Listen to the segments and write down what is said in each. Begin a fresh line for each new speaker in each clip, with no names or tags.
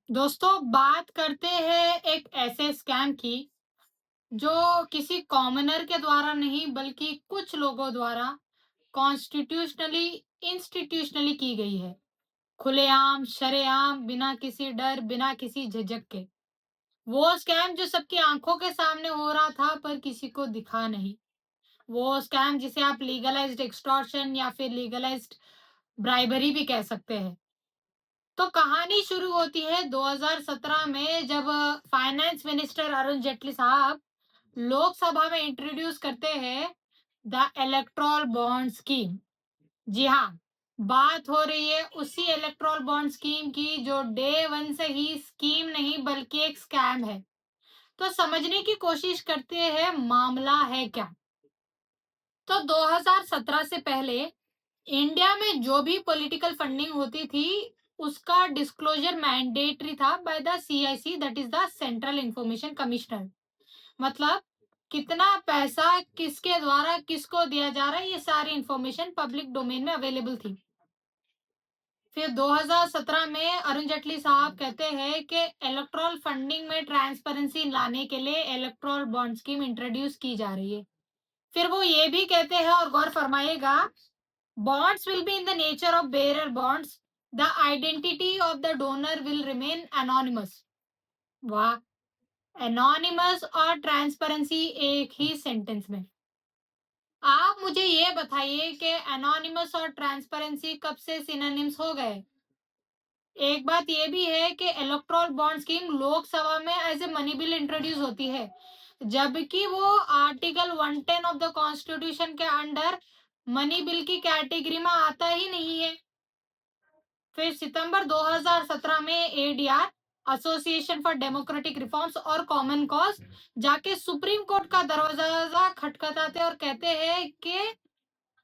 दोस्तों, बात करते हैं एक ऐसे स्कैम की जो किसी कॉमनर के द्वारा नहीं बल्कि कुछ लोगों द्वारा कॉन्स्टिट्यूशनली इंस्टीट्यूशनली की गई है। खुलेआम, शरेआम, बिना किसी डर, बिना किसी झिझक के। वो स्कैम जो सबकी आंखों के सामने हो रहा था पर किसी को दिखा नहीं। वो स्कैम जिसे आप लीगलाइज्ड एक्सटॉर्शन या फिर लीगलाइज्ड ब्राइबरी भी कह सकते हैं। तो कहानी शुरू होती है 2017 में, जब फाइनेंस मिनिस्टर अरुण जेटली साहब लोकसभा में इंट्रोड्यूस करते हैं द इलेक्ट्रॉल बॉन्ड स्कीम। जी हाँ, बात हो रही है उसी इलेक्ट्रॉल बॉन्ड स्कीम की जो डे वन से ही स्कीम नहीं बल्कि एक स्कैम है। तो समझने की कोशिश करते हैं मामला है क्या। तो 2017 से पहले इंडिया में जो भी पॉलिटिकल फंडिंग होती थी उसका डिस्क्लोजर मैंडेटरी था by the CIC, that is the central information commissioner. मतलब कितना पैसा किसके द्वारा किसको दिया जा रहा है, ये सारी इंफॉर्मेशन पब्लिक डोमेन में अवेलेबल थी। फिर 2017 में अरुण जेटली साहब कहते हैं कि इलेक्ट्रल फंडिंग में ट्रांसपेरेंसी लाने के लिए इलेक्ट्रल बॉन्ड स्कीम इंट्रोड्यूस की जा रही है। फिर वो ये भी कहते हैं, और गौर फरमाइएगा, bonds will be in the nature of bearer bonds. The identity of the donor will remain anonymous. वाह, एनोनिमस और ट्रांसपेरेंसी एक ही सेंटेंस में। आप मुझे ये बताइए कि एनोनिमस और ट्रांसपेरेंसी कब से सिनोनिम्स हो गए। एक बात ये भी है कि इलेक्ट्रल बॉन्ड स्कीम लोकसभा में as a money bill introduce होती है, जबकि वो आर्टिकल 110 ऑफ द कॉन्स्टिट्यूशन के अंडर मनी बिल की कैटेगरी में आता ही नहीं है। फिर सितंबर 2017 में ADR, association for democratic reforms और कॉमन कॉज, जाके सुप्रीम कोर्ट का दरवाजा खटखटाते और कहते हैं कि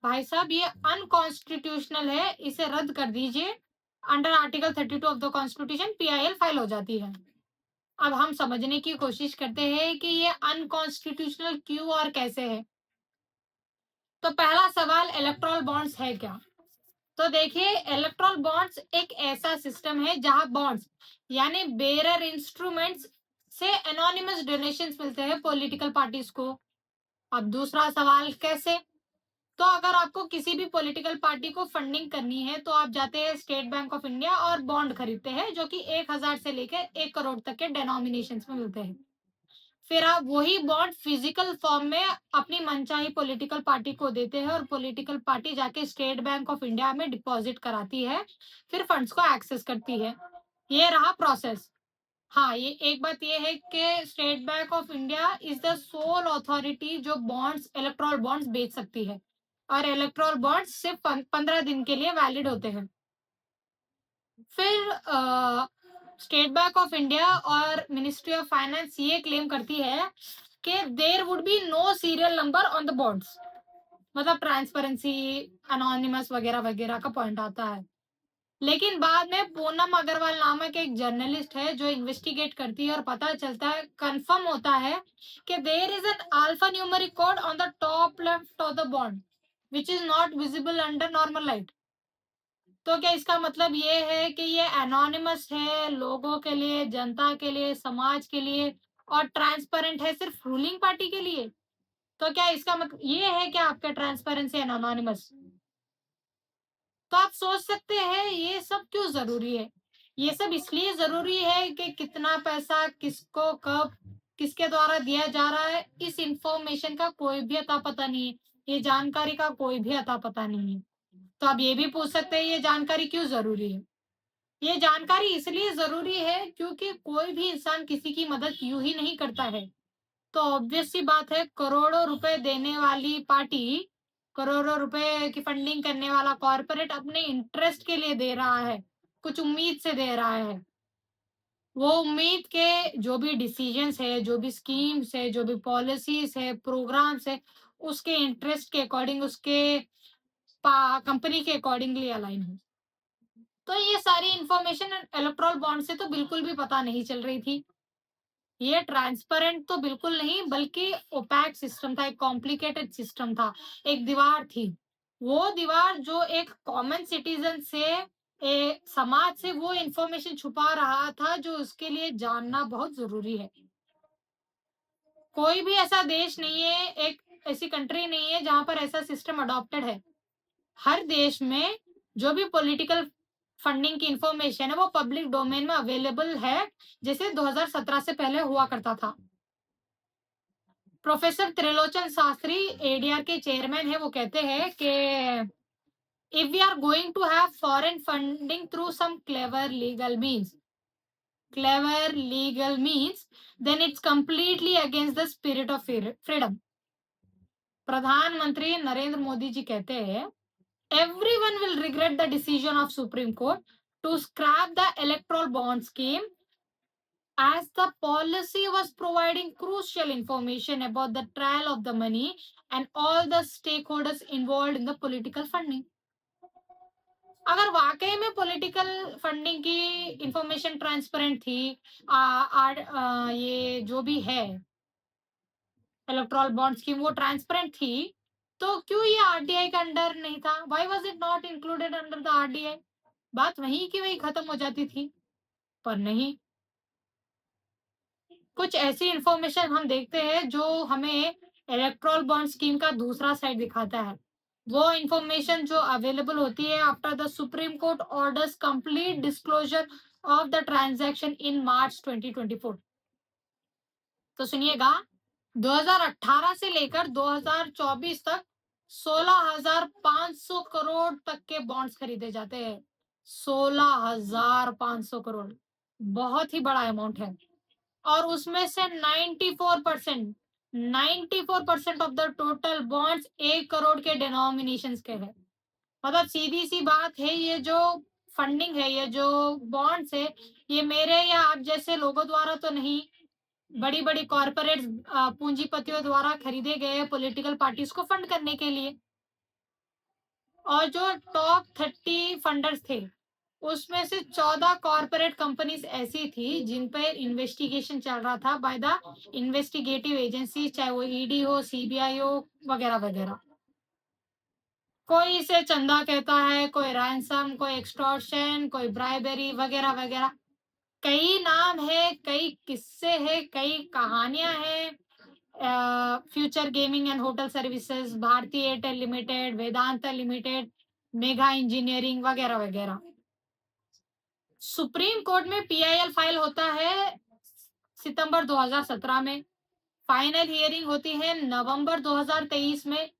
भाई साहब ये अनकॉन्स्टिट्यूशनल है, इसे रद्द कर दीजिए। Under article 32 of the constitution PIL file हो जाती है। अब हम समझने की कोशिश करते हैं कि ये अनकॉन्स्टिट्यूशनल क्यों और कैसे है। तो पहला सवाल, इलेक्ट्रल बॉन्ड्स है क्या। तो देखिए, इलेक्ट्रल बॉन्ड्स एक ऐसा सिस्टम है जहां बॉन्ड्स यानी बेरर इंस्ट्रूमेंट्स से एनोनिमस डोनेशंस मिलते हैं पॉलिटिकल पार्टीज को। अब दूसरा सवाल, कैसे। तो अगर आपको किसी भी पॉलिटिकल पार्टी को फंडिंग करनी है तो आप जाते हैं स्टेट बैंक ऑफ इंडिया और बॉन्ड खरीदते हैं जो कि 1,000 से लेकर 1 करोड़ तक के डेनोमिनेशन में मिलते हैं। फिर आप वही बॉन्ड फिजिकल फॉर्म में अपनी मनचाही पॉलिटिकल पार्टी को देते हैं और पॉलिटिकल पार्टी जाके स्टेट बैंक ऑफ इंडिया में डिपॉजिट कराती है, फिर फंड्स को एक्सेस करती है। ये रहा प्रोसेस। हाँ, ये एक बात ये है कि state bank of India is the soul authority जो बॉन्ड्स, इलेक्ट्रॉल बॉन्ड्स बेच सकती है, और इलेक्ट्रॉल बॉन्ड्स सिर्फ 15 दिन के लिए वैलिड होते हैं। फिर स्टेट बैंक ऑफ इंडिया और मिनिस्ट्री ऑफ फाइनेंस ये क्लेम करती है कि there would be no serial number on the bonds. मतलब ट्रांसपेरेंसी, अनोनिमस वगैरह वगैरह का पॉइंट आता है। लेकिन बाद में पूनम अग्रवाल नामक एक जर्नलिस्ट है जो इन्वेस्टिगेट करती है और पता चलता है, कंफर्म होता है कि there is an alpha numeric code on the top left of the bond which is not visible under normal light. तो क्या इसका मतलब ये है कि ये एनोनिमस है लोगों के लिए, जनता के लिए, समाज के लिए, और ट्रांसपेरेंट है सिर्फ रूलिंग पार्टी के लिए। तो क्या इसका मतलब ये है कि आपका ट्रांसपेरेंसी एंड एनोनिमस। तो आप सोच सकते हैं ये सब क्यों जरूरी है। ये सब इसलिए जरूरी है कि कितना पैसा किसको कब किसके द्वारा दिया जा रहा है, इस इंफॉर्मेशन का कोई भी अता पता नहीं है। ये जानकारी का कोई भी अता पता नहीं है। तो आप ये भी पूछ सकते हैं ये जानकारी क्यों जरूरी है। ये जानकारी इसलिए जरूरी है क्योंकि कोई भी इंसान किसी की मदद यूं ही नहीं करता है। तो ऑब्वियस सी बात है, करोड़ों रुपए देने वाली पार्टी, करोड़ों रुपए की फंडिंग करने वाला कॉर्पोरेट अपने इंटरेस्ट के लिए दे रहा है, कुछ उम्मीद से दे रहा है। वो उम्मीद के जो भी डिसीजंस है, जो भी स्कीम्स है, जो भी पॉलिसीज है, प्रोग्राम्स है, उसके इंटरेस्ट के अकॉर्डिंग, उसके कंपनी के अकॉर्डिंगली अलाइन हो। तो ये सारी इंफॉर्मेशन इलेक्ट्रल बॉन्ड से तो बिल्कुल भी पता नहीं चल रही थी। ये ट्रांसपेरेंट तो बिल्कुल नहीं बल्कि ओपैक सिस्टम था, एक कॉम्प्लिकेटेड सिस्टम था। एक दीवार थी, वो दीवार जो एक कॉमन सिटीजन से समाज से वो इंफॉर्मेशन छुपा रहा था जो उसके लिए जानना बहुत ज़रूरी है। कोई भी ऐसा देश नहीं है, एक ऐसी कंट्री नहीं है जहाँ पर ऐसा सिस्टम अडॉप्टेड है। हर देश में जो भी पॉलिटिकल फंडिंग की इंफॉर्मेशन है वो पब्लिक डोमेन में अवेलेबल है, जैसे 2017 से पहले हुआ करता था। प्रोफेसर त्रिलोचन शास्त्री एडीआर के चेयरमैन है, वो कहते हैं कि if we are going to have foreign funding through some clever legal means, then it's completely against the spirit of freedom. प्रधानमंत्री नरेंद्र मोदी जी कहते हैं, everyone will regret the decision of Supreme Court to scrap the electoral bond scheme, as the policy was providing crucial information about the trail of the money and all the stakeholders involved in the political funding. अगर वाकई में political funding की information transparent थी, ये जो भी है erectile bond scheme वो ट्रांसपेरेंट थी, तो क्यों ये आरटीआई का अंडर नहीं था? Why was it not included under the RTI? बात वहीं की वहीं खत्म हो जाती थी, पर नहीं। कुछ ऐसी इंफॉर्मेशन हम देखते हैं जो हमें इलेक्ट्रल बॉन्ड स्कीम का दूसरा साइड दिखाता है। वो इंफॉर्मेशन जो अवेलेबल होती है after the Supreme Court orders complete disclosure of the transaction in March 2024। तो सुनिएगा, 2018 से लेकर 2024 तक 16,500 करोड़ तक के बॉन्ड्स खरीदे जाते हैं। 16,500 करोड़, बहुत ही बड़ा अमाउंट है। और उसमें से 94% of the total bonds 1 crore के डिनोमिनेशन के हैं। मतलब सीधी सी बात है, ये जो फंडिंग है, ये जो बॉन्ड्स है, ये मेरे या आप जैसे लोगों द्वारा तो नहीं, बड़ी बड़ी कॉरपोरेट पूंजीपतियों द्वारा खरीदे गए पॉलिटिकल पार्टीज को फंड करने के लिए। और जो टॉप 30 फंडर्स थे, उसमें से 14 कॉरपोरेट कंपनीज ऐसी थी जिन पर इन्वेस्टिगेशन चल रहा था बाय द इन्वेस्टिगेटिव एजेंसी, चाहे वो ईडी हो, सीबीआई हो, वगैरह वगैरह। कोई इसे चंदा कहता है, कोई रैंसम, कोई एक्सटॉर्शन, कोई ब्राइबरी, वगैरह वगैरह। कई नाम है, कई किस्से हैं, कई कहानियां हैं। Future gaming and hotel services, भारतीय एयरटेल लिमिटेड, वेदांत लिमिटेड, मेगा इंजीनियरिंग, वगैरह वगैरह। सुप्रीम कोर्ट में पीआईएल फाइल होता है सितंबर 2017 में, फाइनल हियरिंग होती है नवंबर 2023 में,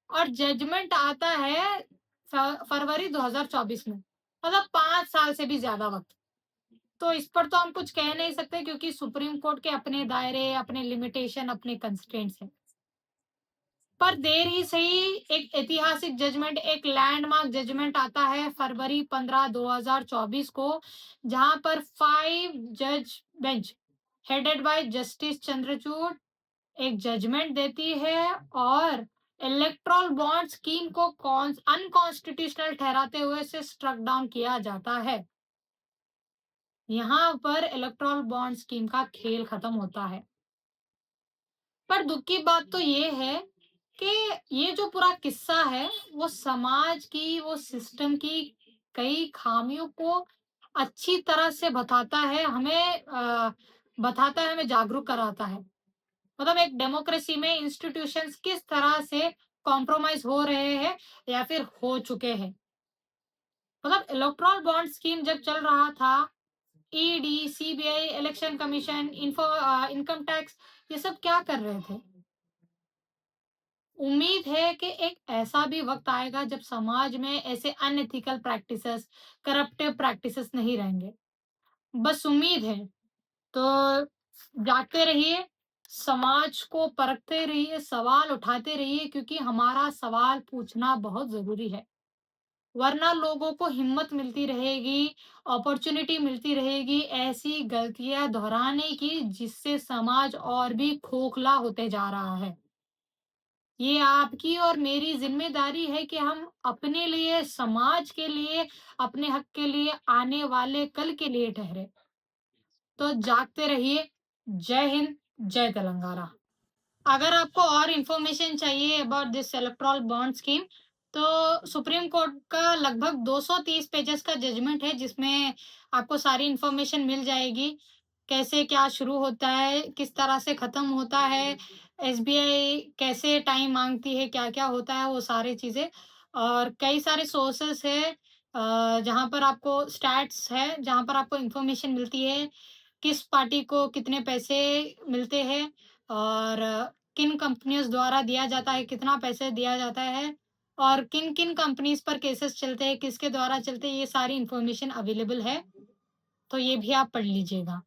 और जजमेंट आता है फरवरी 2024 में। मतलब 5 साल से भी ज्यादा वक्त। तो इस पर तो हम कुछ कह नहीं सकते, क्योंकि सुप्रीम कोर्ट के अपने दायरे, अपने लिमिटेशन, अपने कंस्ट्रेंट्स हैं। पर देर ही सही एक ऐतिहासिक जजमेंट, एक लैंडमार्क जजमेंट आता है फरवरी 15, 2024 को, जहां पर 5 जज bench headed by justice Chandrachud एक जजमेंट देती है और इलेक्ट्रल बॉन्ड स्कीम को अनकॉन्स्टिट्यूशनल ठहराते हुए से स्ट्रक डाउन किया जाता है। यहाँ पर इलेक्ट्रल बॉन्ड स्कीम का खेल खत्म होता है। पर दुख की बात तो ये है कि ये जो पूरा किस्सा है वो समाज की, वो सिस्टम की कई खामियों को अच्छी तरह से बताता है, हमें जागरूक कराता है। मतलब एक डेमोक्रेसी में इंस्टीट्यूशंस किस तरह से कॉम्प्रोमाइज हो रहे हैं या फिर हो चुके हैं। मतलब इलेक्ट्रल बॉन्ड स्कीम जब चल रहा था, ED, CBI, election commission, income tax, ये सब क्या कर रहे थे? उम्मीद है कि एक ऐसा भी वक्त आएगा जब समाज में ऐसे अनएथिकल प्रैक्टिसेस, करप्टिव प्रैक्टिसेस नहीं रहेंगे। बस उम्मीद है। तो जागते रहिए, समाज को परखते रहिए, सवाल उठाते रहिए, क्योंकि हमारा सवाल पूछना बहुत जरूरी है। वरना लोगों को हिम्मत मिलती रहेगी, अपॉर्चुनिटी मिलती रहेगी ऐसी गलतियां दोहराने की, जिससे समाज और भी खोखला होते जा रहा है। ये आपकी और मेरी जिम्मेदारी है कि हम अपने लिए, समाज के लिए, अपने हक के लिए, आने वाले कल के लिए ठहरे। तो जागते रहिए। जय हिंद, जय तेलंगाना। अगर आपको और इंफॉर्मेशन चाहिए about this erectile bond scheme, तो सुप्रीम कोर्ट का लगभग 230 पेजेस का जजमेंट है जिसमें आपको सारी इन्फॉर्मेशन मिल जाएगी। कैसे क्या शुरू होता है, किस तरह से खत्म होता है, एसबीआई कैसे टाइम माँगती है, क्या-क्या होता है वो सारी चीज़ें। और कई सारे सोर्सेस है जहाँ पर आपको स्टैट्स है, जहाँ पर आपको इन्फॉर्मेशन मिलती है, किस पार्टी को कितने पैसे मिलते हैं और किन कंपनियों द्वारा दिया जाता है, कितना पैसे दिया जाता है और किन-किन कंपनीज़ पर केसेस चलते हैं, किसके द्वारा चलते हैं, ये सारी इन्फॉर्मेशन अवेलेबल है, तो ये भी आप पढ़ लीजिएगा।